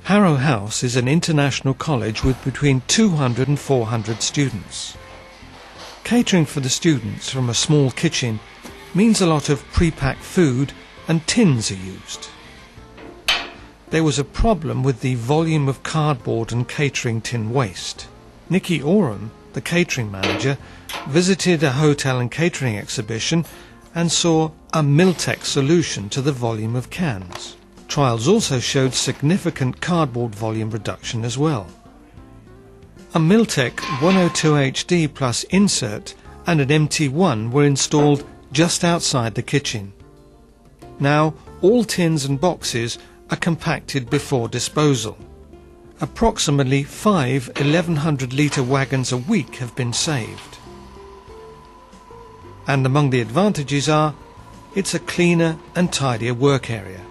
Harrow House is an international college with between 200 and 400 students. Catering for the students from a small kitchen means a lot of pre-packed food and tins are used. There was a problem with the volume of cardboard and catering tin waste. Nikki Oram, the catering manager, visited a hotel and catering exhibition and saw a Mil-tek solution to the volume of cans. Trials also showed significant cardboard volume reduction as well. A Mil-tek 102HD Plus insert and an MT1 were installed just outside the kitchen. Now all tins and boxes are compacted before disposal. Approximately 5 1100-litre wagons a week have been saved. And among the advantages are, it's a cleaner and tidier work area.